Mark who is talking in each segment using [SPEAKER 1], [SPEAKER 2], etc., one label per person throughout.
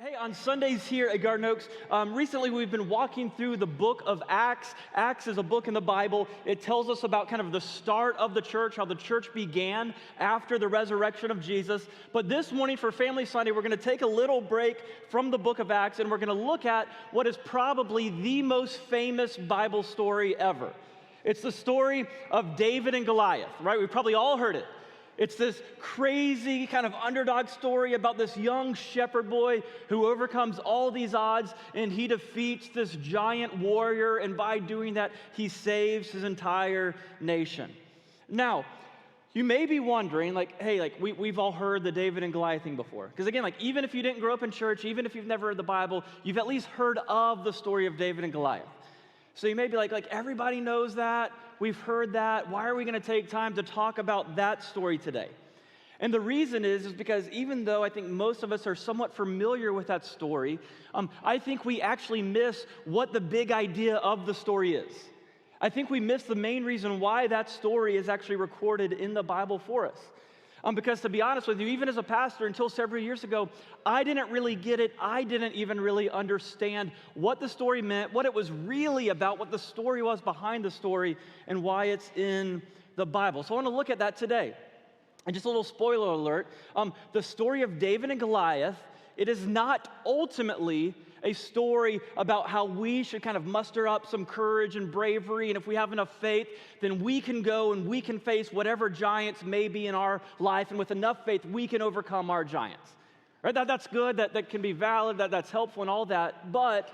[SPEAKER 1] Hey, on Sundays here at Garden Oaks, recently we've been walking through the book of Acts. Acts is a book in the Bible. It tells us about kind of the start of the church, how the church began after the resurrection of Jesus. But this morning for Family Sunday, we're going to take a little break from the book of Acts, and we're going to look at what is probably the most famous Bible story ever. It's the story of David and Goliath, right? We've probably all heard it. It's this crazy kind of underdog story about this young shepherd boy who overcomes all these odds and he defeats this giant warrior, and by doing that, he saves his entire nation. Now, you may be wondering, we've all heard the David and Goliath thing before. Because again, even if you didn't grow up in church, even if you've never read the Bible, you've at least heard of the story of David and Goliath. So you may be like everybody knows that. We've heard that. Why are we going to take time to talk about that story today? And the reason is because even though I think most of us are somewhat familiar with that story, I think we actually miss what the big idea of the story is. I think we miss the main reason why that story is actually recorded in the Bible for us. Because to be honest with you, even as a pastor, until several years ago, I didn't really get it. I didn't even really understand what the story meant, what it was really about, what the story was behind the story, and why it's in the Bible. So I want to look at that today. And just a little spoiler alert, the story of David and Goliath, it is not ultimately a story about how we should kind of muster up some courage and bravery, and if we have enough faith, then we can go and we can face whatever giants may be in our life, and with enough faith, we can overcome our giants. Right? That's good, that can be valid, that's helpful and all that, but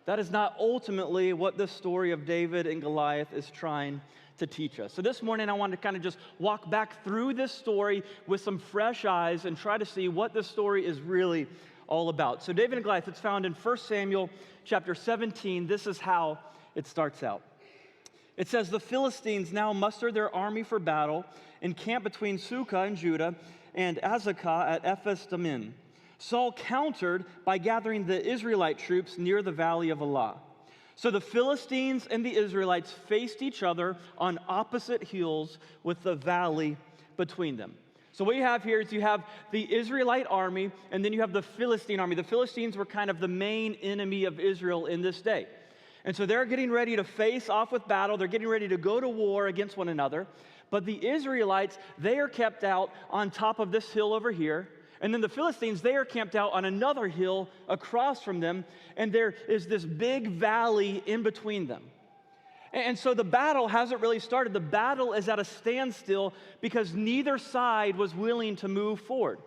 [SPEAKER 1] that is not ultimately what the story of David and Goliath is trying to teach us. So this morning, I want to kind of just walk back through this story with some fresh eyes and try to see what this story is really all about. So David and Goliath, it's found in 1 Samuel chapter 17. This is how it starts out. It says, "The Philistines now mustered their army for battle and camped between Sukkah in Judah and Azekah at Ephes-Dammim. Saul countered by gathering the Israelite troops near the valley of Elah. So the Philistines and the Israelites faced each other on opposite hills with the valley between them." So what you have here is you have the Israelite army, and then you have the Philistine army. The Philistines were kind of the main enemy of Israel in this day. And so they're getting ready to face off with battle. They're getting ready to go to war against one another. But the Israelites, they are kept out on top of this hill over here. And then the Philistines, they are camped out on another hill across from them. And there is this big valley in between them. And so the battle hasn't really started. The battle is at a standstill because neither side was willing to move forward.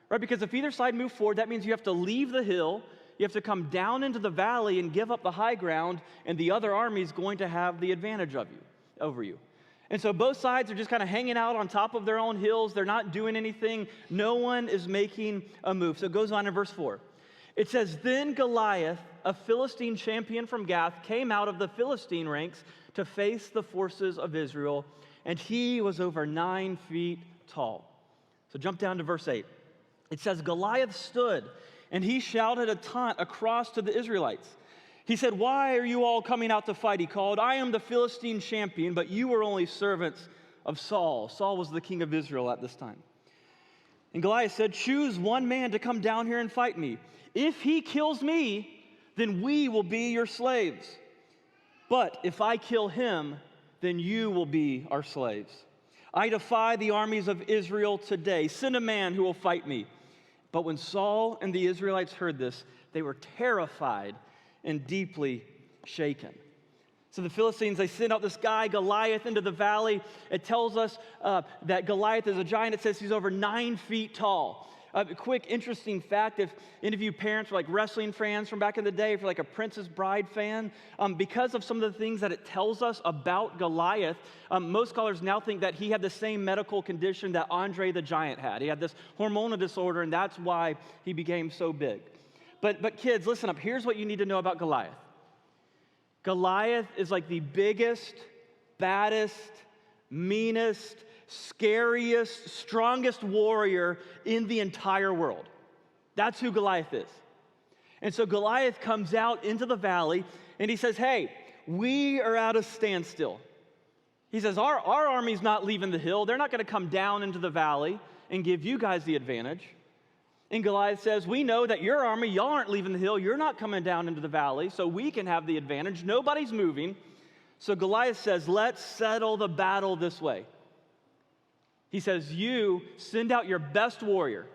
[SPEAKER 1] Right? Because if either side moved forward, that means you have to leave the hill, you have to come down into the valley and give up the high ground, and the other army is going to have the advantage over you. And so both sides are just kind of hanging out on top of their own hills. They're not doing anything. No one is making a move. So it goes on in verse 4. It says, "Then Goliath, a Philistine champion from Gath, came out of the Philistine ranks to face the forces of Israel, and he was over 9 feet tall." So jump down to verse 8. It says, "Goliath stood, and he shouted a taunt across to the Israelites. He said, 'Why are you all coming out to fight?' He called. 'I am the Philistine champion, but you are only servants of Saul.'" Saul was the king of Israel at this time. And Goliath said, "Choose one man to come down here and fight me. If he kills me, then we will be your slaves. But if I kill him, then you will be our slaves. I defy the armies of Israel today. Send a man who will fight me." But when Saul and the Israelites heard this, they were terrified and deeply shaken. So the Philistines, they send out this guy, Goliath, into the valley. It tells us that Goliath is a giant. It says he's over 9 feet tall. A quick, interesting fact, if any of you parents were like wrestling fans from back in the day, if you're like a Princess Bride fan, because of some of the things that it tells us about Goliath, most scholars now think that he had the same medical condition that Andre the Giant had. He had this hormonal disorder, and that's why he became so big. But kids, listen up. Here's what you need to know about Goliath. Goliath is like the biggest, baddest, meanest, scariest, strongest warrior in the entire world. That's who Goliath is. And so Goliath comes out into the valley and he says, "Hey, we are at a standstill." He says, our army's not leaving the hill. They're not going to come down into the valley and give you guys the advantage. And Goliath says, we know that your army, y'all aren't leaving the hill. You're not coming down into the valley, so we can have the advantage. Nobody's moving. So Goliath says, let's settle the battle this way. He says, you send out your best warrior.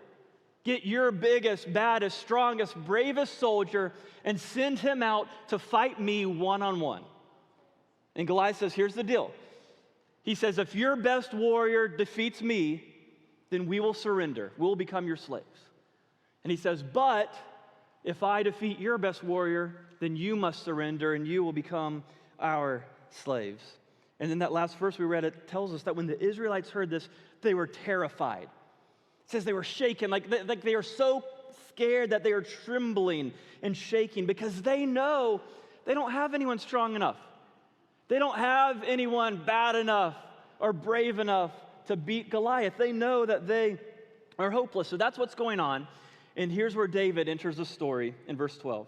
[SPEAKER 1] Get your biggest, baddest, strongest, bravest soldier and send him out to fight me one-on-one. And Goliath says, here's the deal. He says, if your best warrior defeats me, then we will surrender. We'll become your slaves. And he says, but if I defeat your best warrior, then you must surrender and you will become our slaves. And then that last verse we read, it tells us that when the Israelites heard this, they were terrified. It says they were shaken, like they are so scared that they are trembling and shaking because they know they don't have anyone strong enough. They don't have anyone bad enough or brave enough to beat Goliath. They know that they are hopeless. So that's what's going on. And here's where David enters the story in verse 12.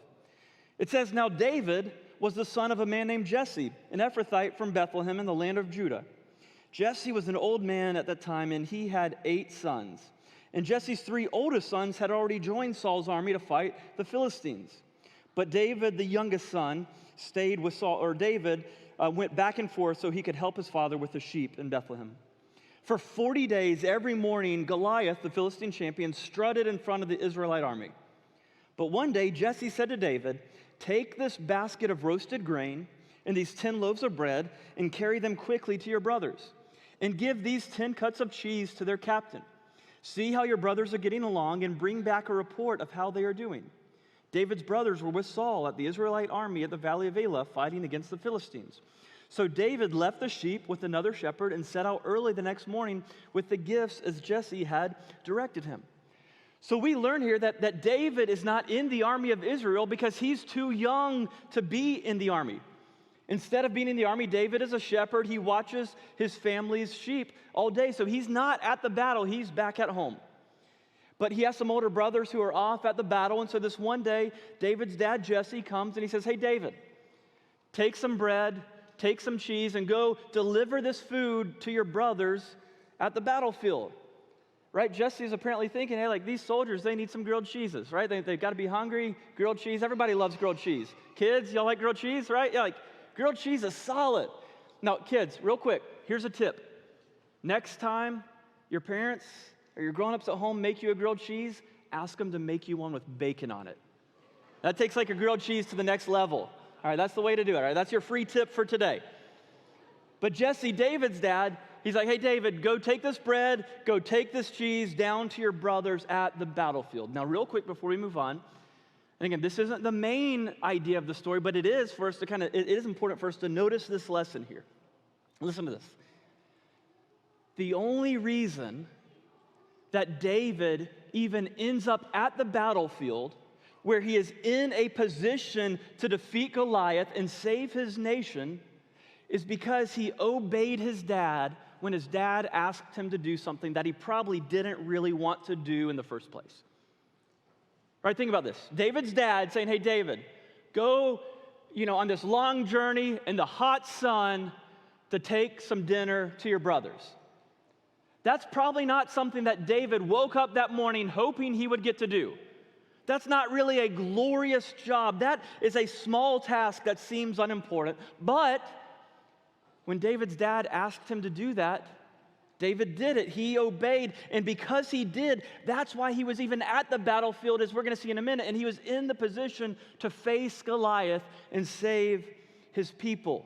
[SPEAKER 1] It says, now David was the son of a man named Jesse, an Ephrathite from Bethlehem in the land of Judah. Jesse was an old man at that time, and he had 8 sons. And Jesse's 3 oldest sons had already joined Saul's army to fight the Philistines. But David, the youngest son, stayed with Saul, or David went back and forth so he could help his father with the sheep in Bethlehem. For 40 days, every morning, Goliath, the Philistine champion, strutted in front of the Israelite army. But one day, Jesse said to David, take this basket of roasted grain and these 10 loaves of bread and carry them quickly to your brothers. And give these 10 cuts of cheese to their captain. See how your brothers are getting along and bring back a report of how they are doing. David's brothers were with Saul at the Israelite army at the valley of Elah fighting against the Philistines. So David left the sheep with another shepherd and set out early the next morning with the gifts as Jesse had directed him. So we learn here that David is not in the army of Israel because he's too young to be in the army. Instead of being in the army, David is a shepherd. He watches his family's sheep all day. So he's not at the battle. He's back at home. But he has some older brothers who are off at the battle. And so this one day, David's dad, Jesse, comes and he says, hey, David, take some bread, take some cheese, and go deliver this food to your brothers at the battlefield. Right? Jesse is apparently thinking, hey, like these soldiers, they need some grilled cheeses, right? They've got to be hungry. Grilled cheese. Everybody loves grilled cheese. Kids, y'all like grilled cheese, right? Yeah, like grilled cheese is solid. Now, kids, real quick, here's a tip. Next time your parents or your grown-ups at home make you a grilled cheese, ask them to make you one with bacon on it. That takes like a grilled cheese to the next level. All right, that's the way to do it. All right, that's your free tip for today. But Jesse, David's dad, he's like, hey, David, go take this bread, go take this cheese down to your brothers at the battlefield. Now, real quick before we move on, and again, this isn't the main idea of the story, but it is for us to it is important for us to notice this lesson here. Listen to this. The only reason that David even ends up at the battlefield where he is in a position to defeat Goliath and save his nation is because he obeyed his dad when his dad asked him to do something that he probably didn't really want to do in the first place. Right, think about this. David's dad saying, hey, David, go, on this long journey in the hot sun to take some dinner to your brothers. That's probably not something that David woke up that morning hoping he would get to do. That's not really a glorious job. That is a small task that seems unimportant. But when David's dad asked him to do that, David did it. He obeyed. And because he did, that's why he was even at the battlefield, as we're going to see in a minute. And he was in the position to face Goliath and save his people.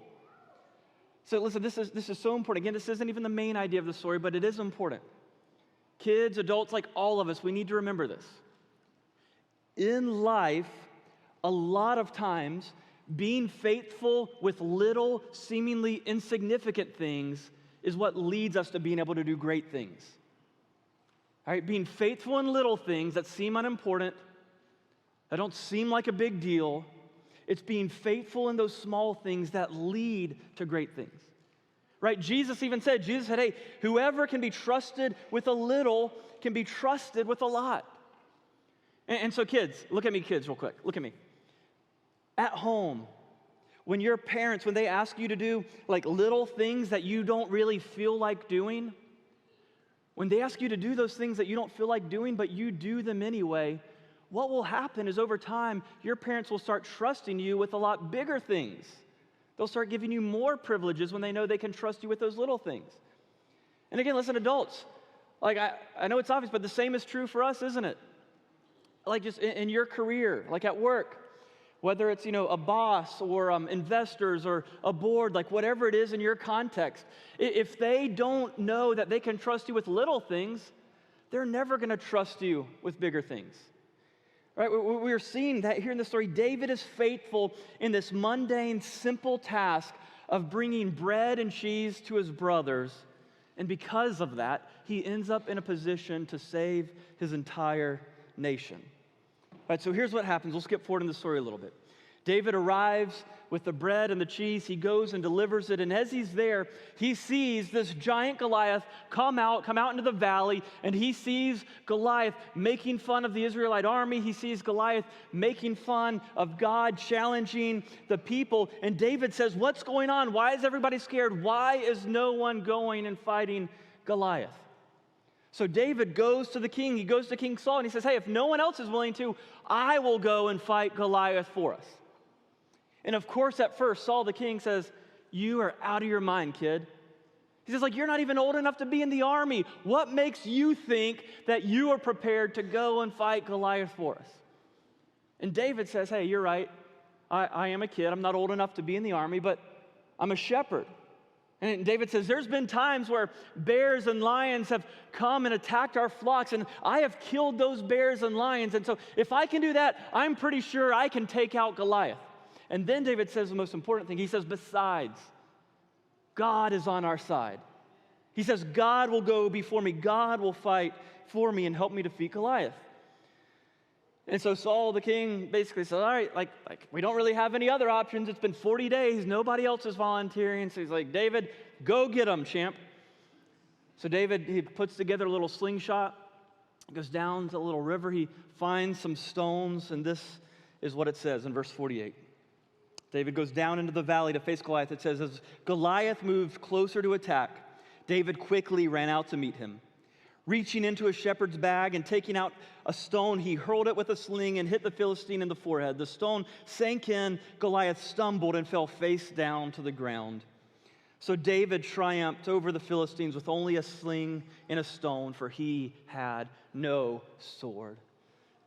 [SPEAKER 1] So listen, this is so important. Again, this isn't even the main idea of the story, but it is important. Kids, adults, like all of us, we need to remember this. In life, a lot of times, being faithful with little, seemingly insignificant things is what leads us to being able to do great things. All right, being faithful in little things that seem unimportant, that don't seem like a big deal, it's being faithful in those small things that lead to great things. Right? Jesus said, hey, whoever can be trusted with a little can be trusted with a lot. And so kids, look at me, kids, real quick. Look at me. At home, when your parents, when they ask you to do like little things that you don't really feel like doing, when they ask you to do those things that you don't feel like doing, but you do them anyway, what will happen is over time, your parents will start trusting you with a lot bigger things. They'll start giving you more privileges when they know they can trust you with those little things. And again, listen, adults, like I know it's obvious, but the same is true for us, isn't it? Like just in your career, like at work, whether it's, a boss or investors or a board, like whatever it is in your context, if they don't know that they can trust you with little things, they're never going to trust you with bigger things. Right? We're seeing that here in the story. David is faithful in this mundane, simple task of bringing bread and cheese to his brothers. And because of that, he ends up in a position to save his entire nation. All right, so here's what happens. We'll skip forward in the story a little bit. David arrives with the bread and the cheese. He goes and delivers it. And as he's there, he sees this giant Goliath come out into the valley. And he sees Goliath making fun of the Israelite army. He sees Goliath making fun of God, challenging the people. And David says, what's going on? Why is everybody scared? Why is no one going and fighting Goliath? So David goes to the king. He goes to King Saul and he says, hey, if no one else is willing to, I will go and fight Goliath for us. And of course, at first, Saul the king says, you are out of your mind, kid. He says, you're not even old enough to be in the army. What makes you think that you are prepared to go and fight Goliath for us? And David says, hey, you're right. I am a kid. I'm not old enough to be in the army, but I'm a shepherd. And David says, there's been times where bears and lions have come and attacked our flocks, and I have killed those bears and lions. And so if I can do that, I'm pretty sure I can take out Goliath. And then David says the most important thing. He says, besides, God is on our side. He says, God will go before me. God will fight for me and help me defeat Goliath. And so Saul, the king, basically says, all right, like we don't really have any other options. It's been 40 days. Nobody else is volunteering. So he's like, David, go get him, champ. So David, he puts together a little slingshot, goes down to a little river. He finds some stones, and this is what it says in verse 48. David goes down into the valley to face Goliath. It says, as Goliath moved closer to attack, David quickly ran out to meet him. Reaching into a shepherd's bag and taking out a stone, he hurled it with a sling and hit the Philistine in the forehead. The stone sank in, Goliath stumbled and fell face down to the ground. So David triumphed over the Philistines with only a sling and a stone, for he had no sword.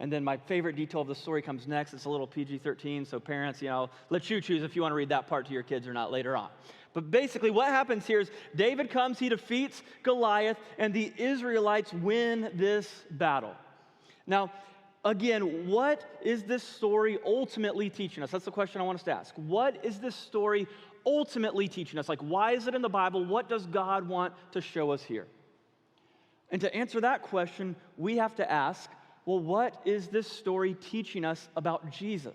[SPEAKER 1] And then my favorite detail of the story comes next. It's a little PG-13, so parents, let you choose if you want to read that part to your kids or not later on. But basically what happens here is David comes, he defeats Goliath, and the Israelites win this battle. Now, again, what is this story ultimately teaching us? That's the question I want us to ask. What is this story ultimately teaching us? Like, why is it in the Bible? What does God want to show us here? And to answer that question, we have to ask, well, what is this story teaching us about Jesus?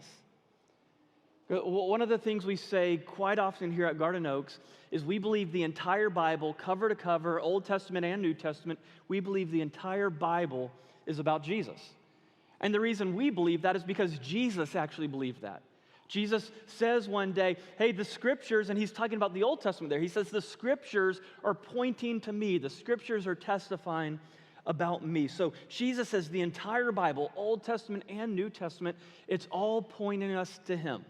[SPEAKER 1] One of the things we say quite often here at Garden Oaks is we believe the entire Bible, cover to cover, Old Testament and New Testament, we believe the entire Bible is about Jesus. And the reason we believe that is because Jesus actually believed that. Jesus says one day, hey, the scriptures, and he's talking about the Old Testament there, he says the scriptures are pointing to me. The scriptures are testifying about me. So Jesus says the entire Bible, Old Testament and New Testament, it's all pointing us to him.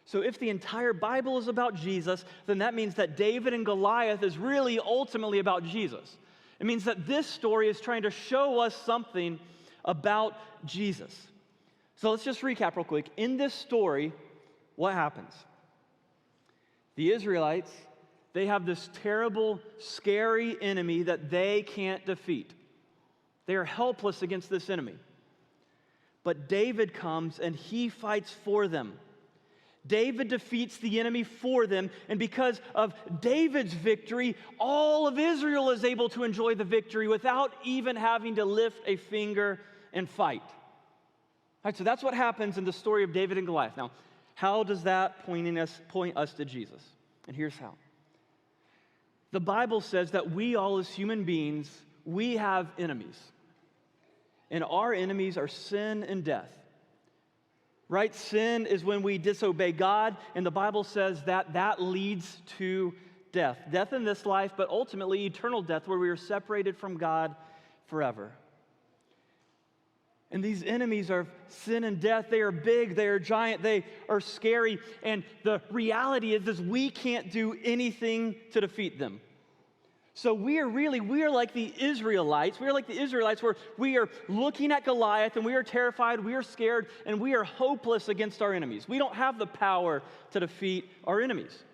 [SPEAKER 1] So if the entire Bible is about Jesus, then that means that David and Goliath is really ultimately about Jesus. It means that this story is trying to show us something about Jesus. So let's just recap real quick. In this story, what happens? The Israelites, they have this terrible, scary enemy that they can't defeat. They are helpless against this enemy. But David comes and he fights for them. David defeats the enemy for them, and because of David's victory, all of Israel is able to enjoy the victory without even having to lift a finger and fight. All right, so that's what happens in the story of David and Goliath. Now, how does that point us to Jesus? And here's how. The Bible says that we all as human beings, we have enemies. And our enemies are sin and death. Right? Sin is when we disobey God, and the Bible says that that leads to death. Death in this life, but ultimately eternal death, where we are separated from God forever. And these enemies of sin and death, they are big, they are giant, they are scary. And the reality is we can't do anything to defeat them. So we are like the Israelites. We are like the Israelites where we are looking at Goliath and we are terrified, we are scared, and we are hopeless against our enemies. We don't have the power to defeat our enemies.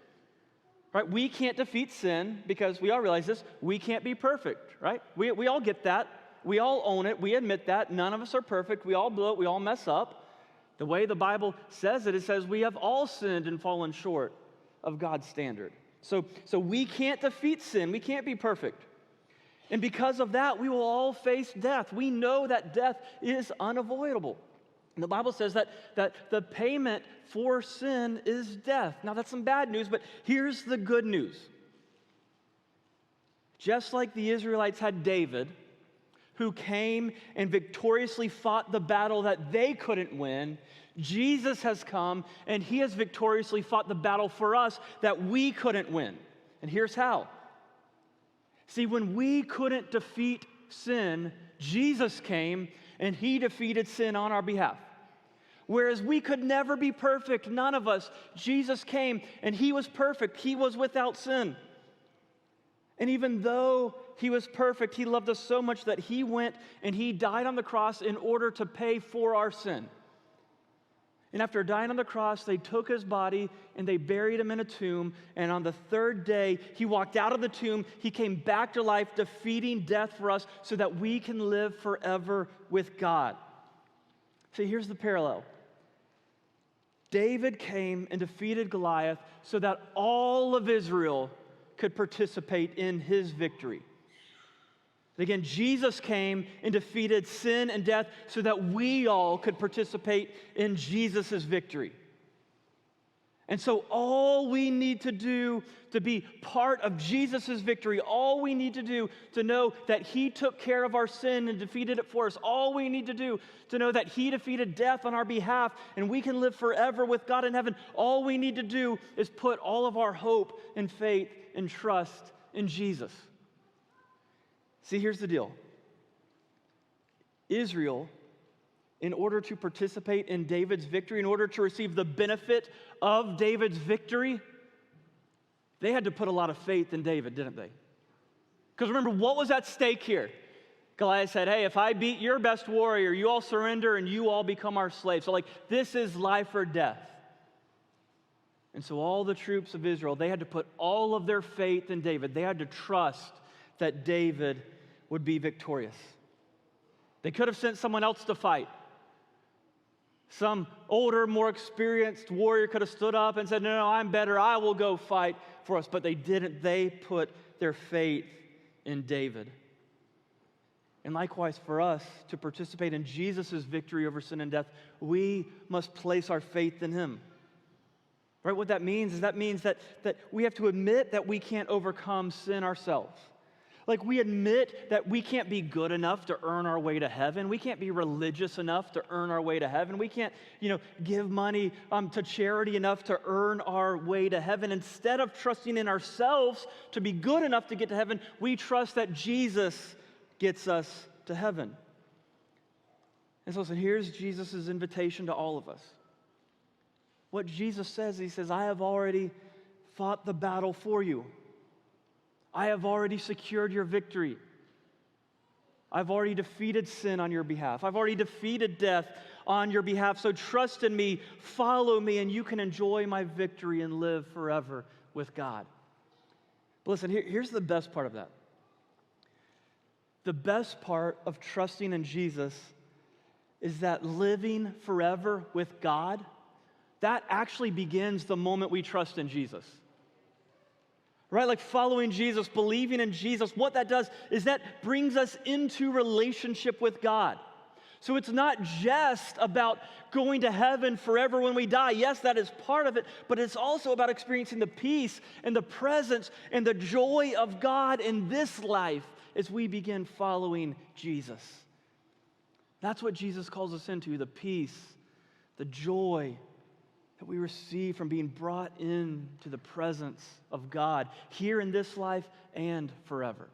[SPEAKER 1] Right? We can't defeat sin because we all realize this, we can't be perfect, right? We all get that. We all own it. We admit that. None of us are perfect. We all blow it. We all mess up. The way the Bible says it says we have all sinned and fallen short of God's standard. So we can't defeat sin. We can't be perfect. And because of that, we will all face death. We know that death is unavoidable. And the Bible says that the payment for sin is death. Now, that's some bad news, but here's the good news. Just like the Israelites had David, who came and victoriously fought the battle that they couldn't win, Jesus has come and he has victoriously fought the battle for us that we couldn't win. And here's how. See, when we couldn't defeat sin, Jesus came and he defeated sin on our behalf. Whereas we could never be perfect, none of us, Jesus came and he was perfect. He was without sin. And even though he was perfect, he loved us so much that he went and he died on the cross in order to pay for our sin. And after dying on the cross, they took his body and they buried him in a tomb. And on the third day, he walked out of the tomb. He came back to life, defeating death for us so that we can live forever with God. See, here's the parallel. David came and defeated Goliath so that all of Israel could participate in his victory. And again, Jesus came and defeated sin and death so that we all could participate in Jesus' victory. And so all we need to do to be part of Jesus' victory, all we need to do to know that he took care of our sin and defeated it for us, all we need to do to know that he defeated death on our behalf and we can live forever with God in heaven, all we need to do is put all of our hope and faith and trust in Jesus. See, here's the deal. Israel, in order to participate in David's victory, in order to receive the benefit of David's victory, they had to put a lot of faith in David, didn't they? Because remember, what was at stake here? Goliath said, hey, if I beat your best warrior, you all surrender and you all become our slaves. So this is life or death. And so all the troops of Israel, they had to put all of their faith in David. They had to trust that David would be victorious. They could have sent someone else to fight. Some older, more experienced warrior could have stood up and said, no, I'm better. I will go fight for us. But they didn't. They put their faith in David. And likewise for us, to participate in Jesus' victory over sin and death, we must place our faith in him. Right? What that means is that we have to admit that we can't overcome sin ourselves. We admit that we can't be good enough to earn our way to heaven. We can't be religious enough to earn our way to heaven. We can't, give money to charity enough to earn our way to heaven. Instead of trusting in ourselves to be good enough to get to heaven, we trust that Jesus gets us to heaven. And so here's Jesus' invitation to all of us. What Jesus says, he says, I have already fought the battle for you. I have already secured your victory. I've already defeated sin on your behalf. I've already defeated death on your behalf. So trust in me, follow me, and you can enjoy my victory and live forever with God. But listen, here's the best part of that. The best part of trusting in Jesus is that living forever with God, that actually begins the moment we trust in Jesus. Right? Following Jesus, believing in Jesus, what that does is that brings us into relationship with God. So it's not just about going to heaven forever when we die. Yes, that is part of it, but it's also about experiencing the peace and the presence and the joy of God in this life as we begin following Jesus. That's what Jesus calls us into, the peace, the joy, that we receive from being brought into the presence of God here in this life and forever.